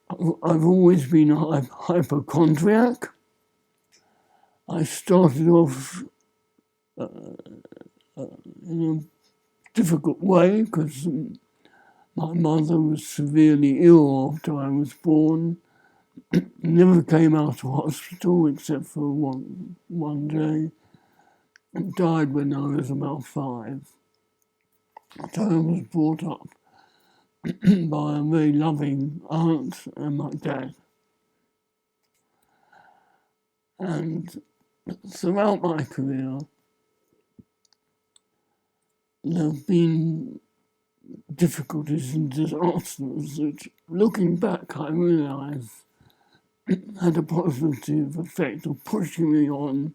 I've always been a hypochondriac. I started off in a difficult way because my mother was severely ill after I was born. Never came out of hospital except for one day. And died when I was about 5. So I was brought up by a very loving aunt and my dad. And throughout my career, there have been difficulties and disasters that, looking back, I realise had a positive effect of pushing me on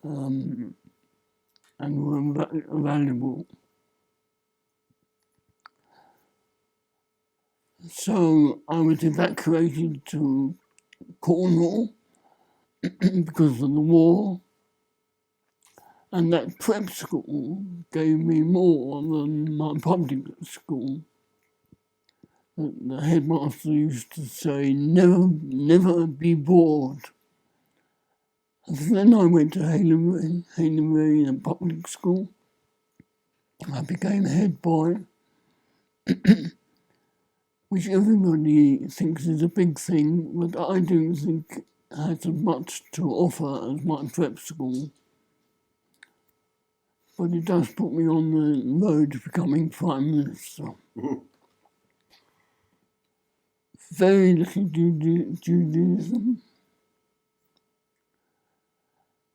and were valuable. So I was evacuated to Cornwall because of the war, and that prep school gave me more than my public school. The headmaster used to say, never be bored. And then I went to Hayley in a public school. I became head boy, which everybody thinks is a big thing, but I don't think has as much to offer as my prep school. But it does put me on the road to becoming Prime Minister. Very little Judaism.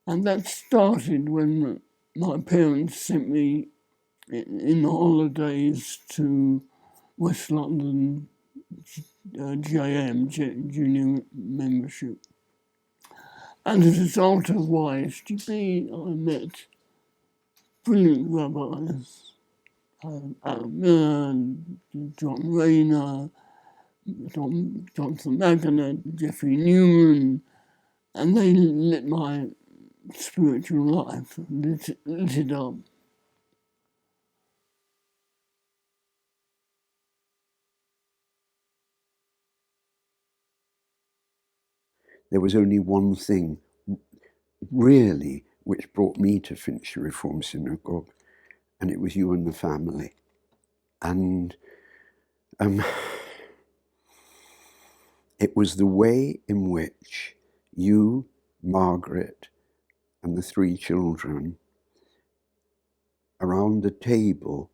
And that started when my parents sent me in the holidays to West London JM, Junior Membership. And as a result of YSGB, I met brilliant rabbis, John Rayner, Jonathan Maganat, Jeffrey Newman, and they lit my spiritual life, lit it up. There was only one thing, really, which brought me to Finchley Reform Synagogue, and it was you and the family. And it was the way in which you, Margaret, and the 3 children around the table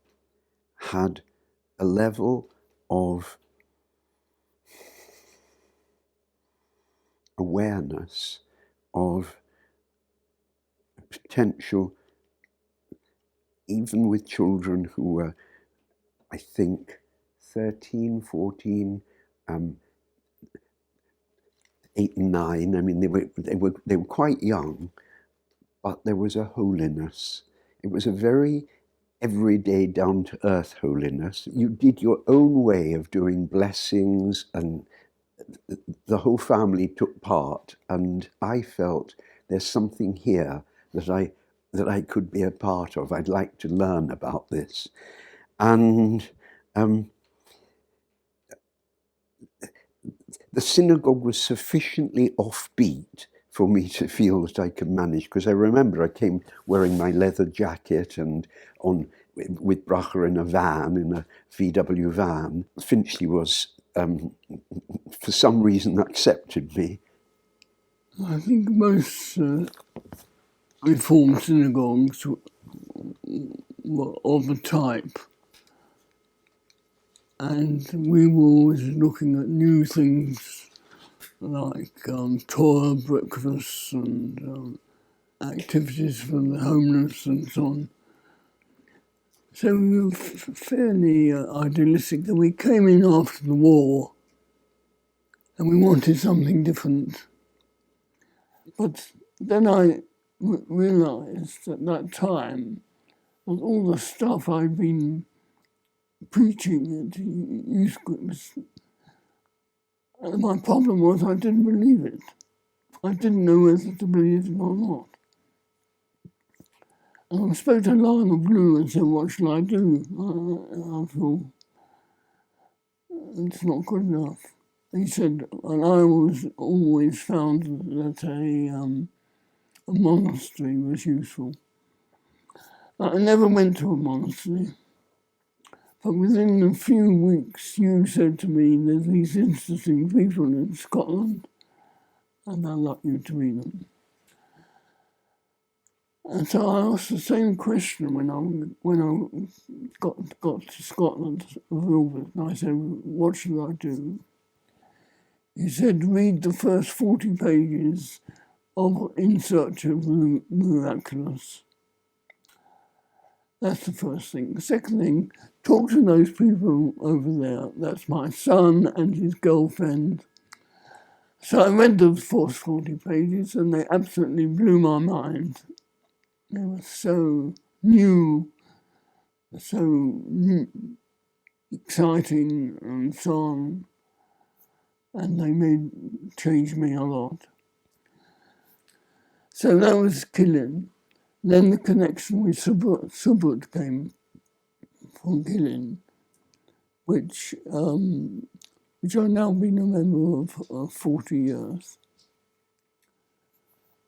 had a level of awareness of potential, even with children who were, I think, 13, 14, 8 and 9. I mean, they were quite young, but there was a holiness. It was a very everyday, down-to-earth holiness. You did your own way of doing blessings, and the whole family took part. And I felt there's something here that I could be a part of. I'd like to learn about this. And the synagogue was sufficiently offbeat for me to feel that I could manage, because I remember I came wearing my leather jacket and with Bracha in a van, in a VW van. Finchley was, for some reason, accepted me. I think most Reform synagogues were of a type, and we were always looking at new things like Torah breakfasts and activities for the homeless and so on. So we were fairly idealistic that we came in after the war and we wanted something different. But then I realised at that time that all the stuff I'd been preaching at youth groups, my problem was I didn't believe it. I didn't know whether to believe it or not. And I spoke to Lionel Blue and said, what shall I do? I thought, it's not good enough. He said, and I always found that a monastery was useful. I never went to a monastery, but within a few weeks you said to me, there's these interesting people in Scotland, and I'd like you to meet them. And so I asked the same question when I got to Scotland, and I said, what should I do? He said, read the first 40 pages of In Search of the Miraculous. That's the first thing. The second thing, talk to those people over there. That's my son and his girlfriend. So I read the first 40 pages and they absolutely blew my mind. They were so new, exciting and so on. And they changed me a lot. So that was Killin. Then the connection with Subud came from Killin, which I've now been a member of 40 years.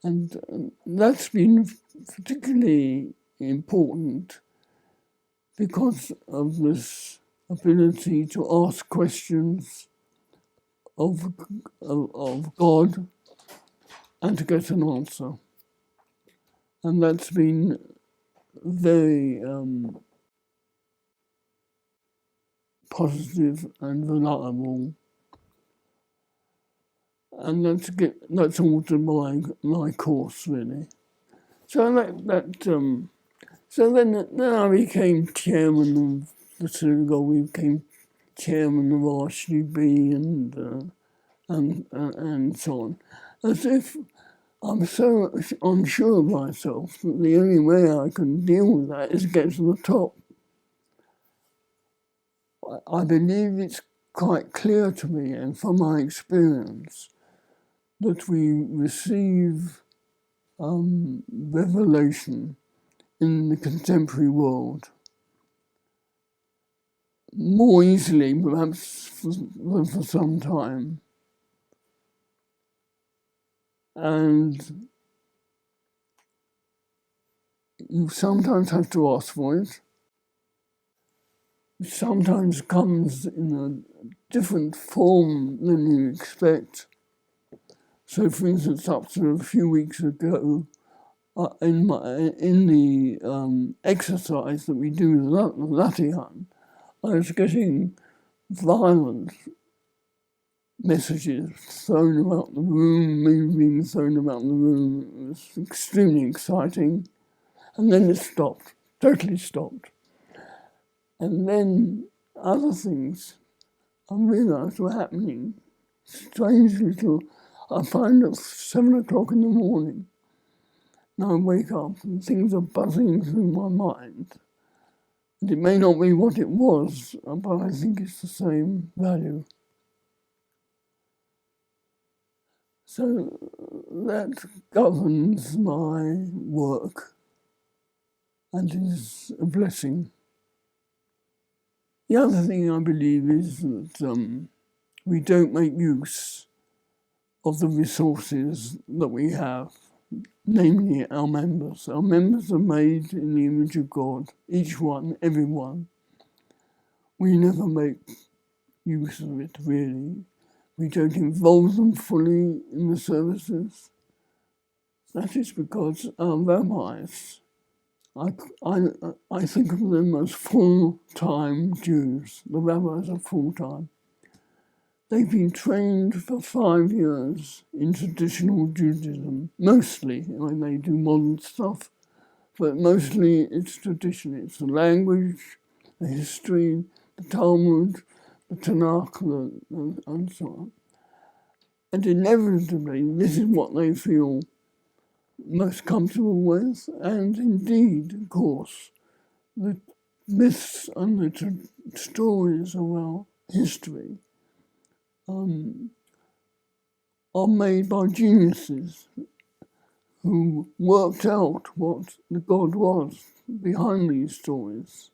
And that's been particularly important because of this ability to ask questions of God and to get an answer. And that's been very positive and reliable. And that's all to my course, really. So so then I became chairman of the synagogue. We became chairman of RCB and so on. As if I'm so unsure of myself that the only way I can deal with that is get to the top. I believe it's quite clear to me, and from my experience, that we receive revelation in the contemporary world more easily, perhaps, than for some time. And you sometimes have to ask for it. It sometimes comes in a different form than you expect. So, for instance, up to a few weeks ago, in the exercise that we do, the Latihan, I was getting violent messages thrown about the room, me being thrown about the room. It was extremely exciting. And then it stopped, totally stopped. And then other things I realised were happening. Strange little, I find at 7 o'clock in the morning, now I wake up and things are buzzing through my mind. And it may not be what it was, but I think it's the same value. So that governs my work and is a blessing. The other thing I believe is that we don't make use of the resources that we have, namely our members. Our members are made in the image of God, each one, everyone. We never make use of it, really. We don't involve them fully in the services. That is because our rabbis, I think of them as full-time Jews. The rabbis are full-time. They've been trained for 5 years in traditional Judaism, mostly. I mean, they do modern stuff, but mostly it's tradition. It's the language, the history, the Talmud, the Tanakh, and so on. And inevitably, this is what they feel most comfortable with, and indeed, of course, the myths and the stories of our history are made by geniuses who worked out what the God was behind these stories.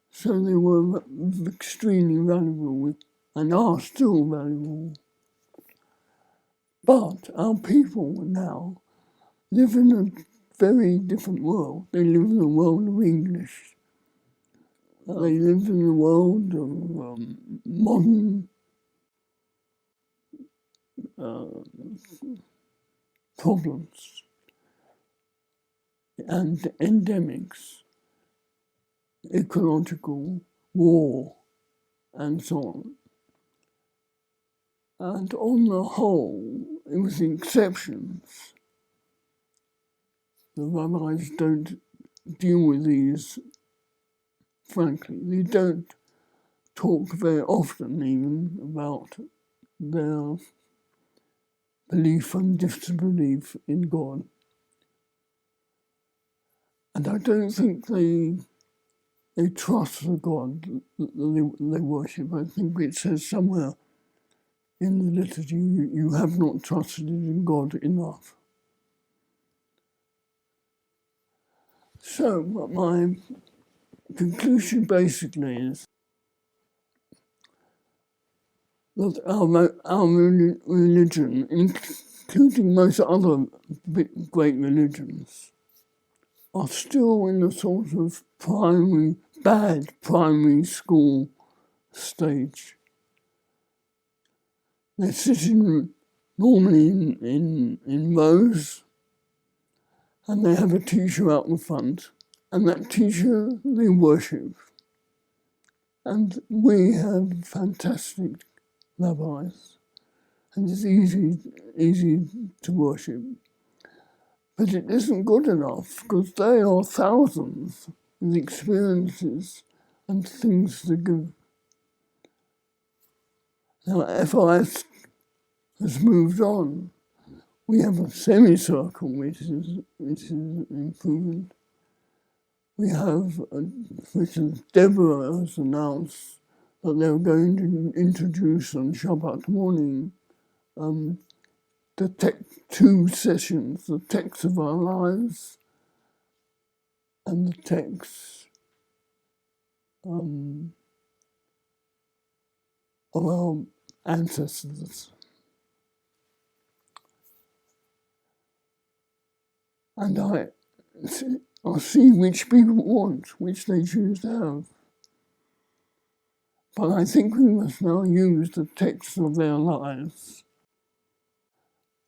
So they were extremely valuable and are still valuable. But our people now live in a very different world. They live in a world of English. They live in a world of modern problems and endemics, ecological, war, and so on. And on the whole, it was the exceptions. The rabbis don't deal with these, frankly. They don't talk very often even about their belief and disbelief in God. And I don't think they trust the God that they worship. I think it says somewhere in the liturgy, you have not trusted in God enough. So my conclusion basically is that our religion, including most other great religions, are still in a sort of bad primary school stage. They're sitting normally in rows, and they have a teacher out the front, and that teacher they worship. And we have fantastic rabbis, and it's easy to worship. But it isn't good enough, because they are thousands with experiences and things to give. Now, FIS has moved on. We have a semicircle, which is improvement. We have, which is Deborah has announced that they're going to introduce on Shabbat morning the two sessions, the text of our lives and the text of our ancestors. And I'll see which people want, which they choose to have. But I think we must now use the text of their lives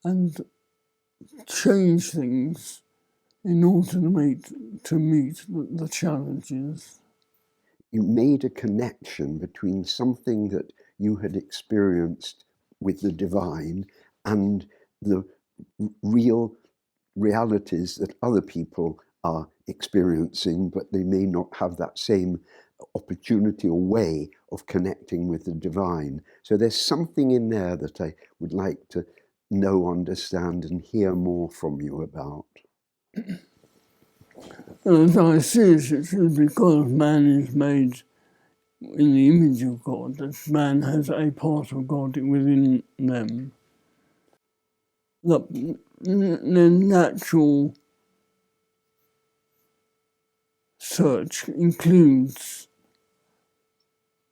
and change things in order to meet the challenges. You made a connection between something that you had experienced with the divine and the real realities that other people are experiencing, but they may not have that same opportunity or way of connecting with the divine. So there's something in there that I would like to know, understand, and hear more from you about. As I see it, it's because man is made in the image of God, that man has a part of God within them. The natural search includes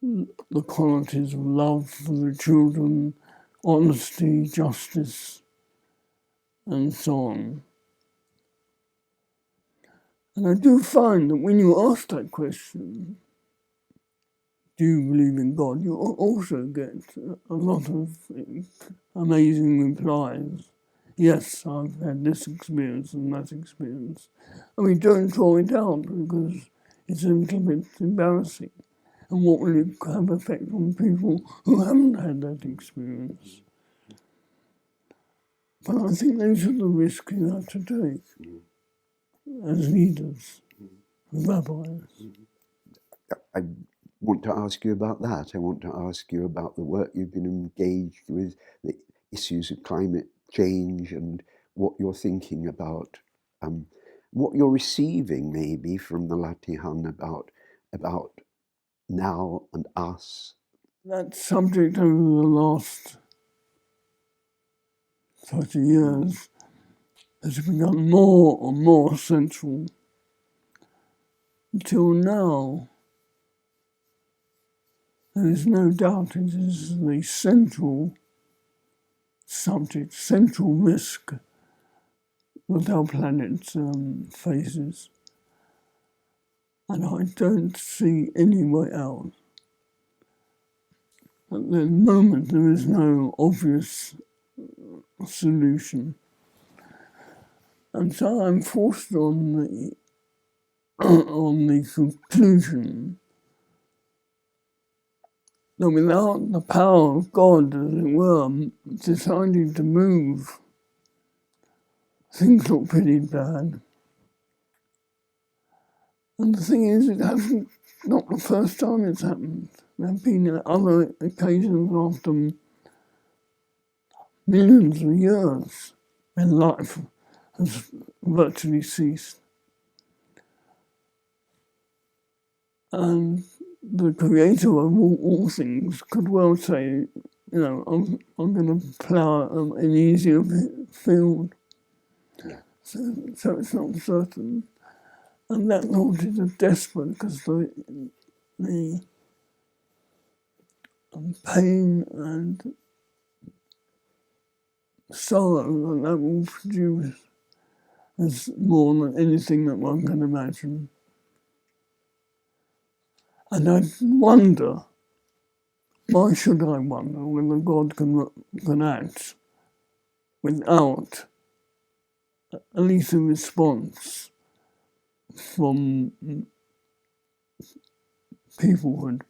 the qualities of love for the children, honesty, justice, and so on. And I do find that when you ask that question, do you believe in God, you also get a lot of amazing replies. Yes, I've had this experience and that experience. And we don't draw it out because it's a little bit embarrassing. And what will it have effect on people who haven't had that experience? But I think those are the risks you have to take as leaders, rabbis. I want to ask you about that. I want to ask you about the work you've been engaged with, the issues of climate change and what you're thinking about, what you're receiving maybe from the Latihan about now and us. That subject over the last 30 years has become more and more central. Until now, there is no doubt it is the central subject, central risk that our planet faces. And I don't see any way out. At the moment, there is no obvious solution. And so I'm forced on the conclusion that without the power of God, as it were, deciding to move, things look pretty bad. And the thing is, it hasn't, not the first time it's happened. There have been other occasions after millions of years when life has virtually ceased. And the creator of all things could well say, I'm going to plough an easier field. So it's not certain. And that thought is desperate because the pain and sorrow that will produce is more than anything that one can imagine. And I wonder, why should I wonder whether God can act without at least a response from peoplehood,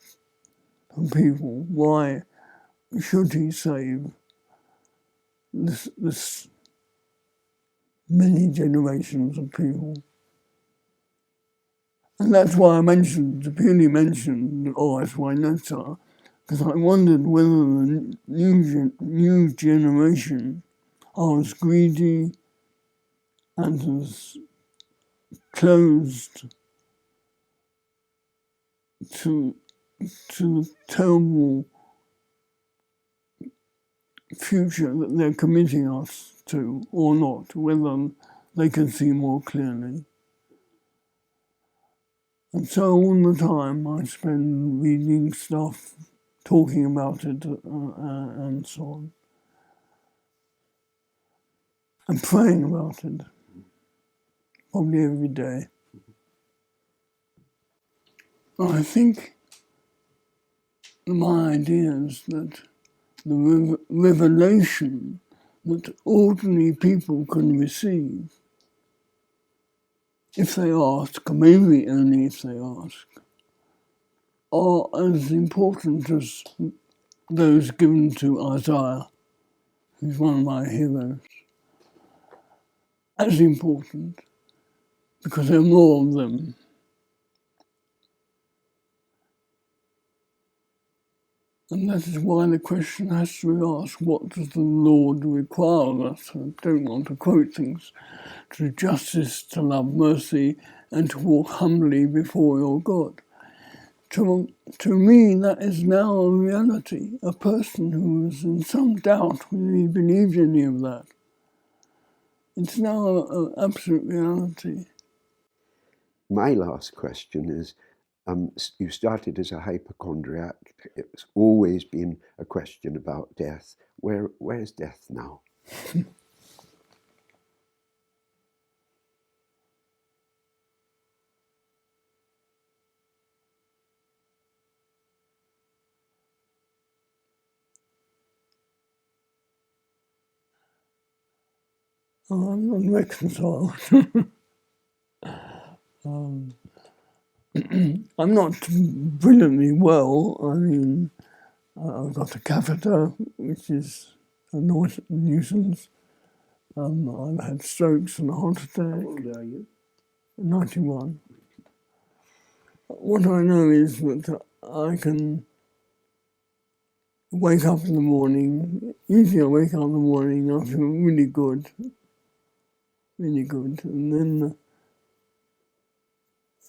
from people? Why should he save this many generations of people? And that's why I purely mentioned Oris Wynetta, because I wondered whether the new generation are as greedy and as closed to the terrible future that they're committing us to or not, whether they can see more clearly. And so all the time I spend reading stuff, talking about it, and so on. And praying about it, probably every day. I think my idea is that the revelation that ordinary people can receive, if they ask, maybe only if they ask, are as important as those given to Isaiah, who's one of my heroes. As important, because there are more of them. And that is why the question has to be asked, what does the Lord require of us? I don't want to quote things. To do justice, to love mercy, and to walk humbly before your God. To me, that is now a reality. A person who is in some doubt whether he believed any of that. It's now an absolute reality. My last question is, you started as a hypochondriac. It's always been a question about death. Where's death now? I'm not reconciled. I'm not brilliantly well. I mean, I've got a catheter, which is a nuisance. I've had strokes and a heart attack. How old are you? 91. What I know is that I can wake up in the morning. Usually I wake up in the morning, I feel really good. And then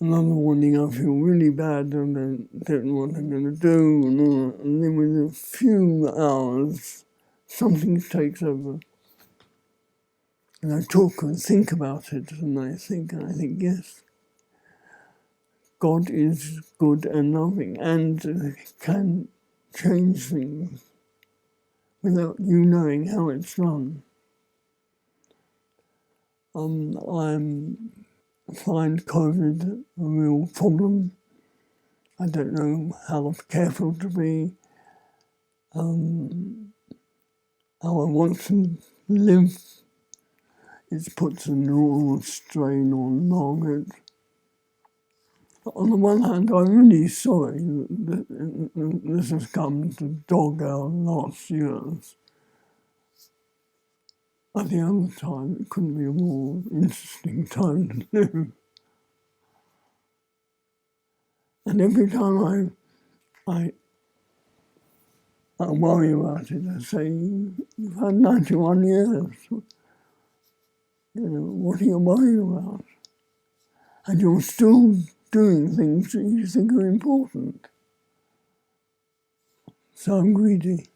another morning I feel really bad and I don't know what I'm going to do. And then within a few hours, something takes over. And I talk and think about it, and I think, yes, God is good and loving and can change things without you knowing how it's done. I find COVID a real problem. I don't know how careful to be, how I want to live. It puts an enormous strain on Margaret. On the one hand, I'm really sorry that this has come to dog our last years. At the other time, it couldn't be a more interesting time to live. And every time I worry about it, I say, you've had 91 years. What are you worried about? And you're still doing things that you think are important. So I'm greedy.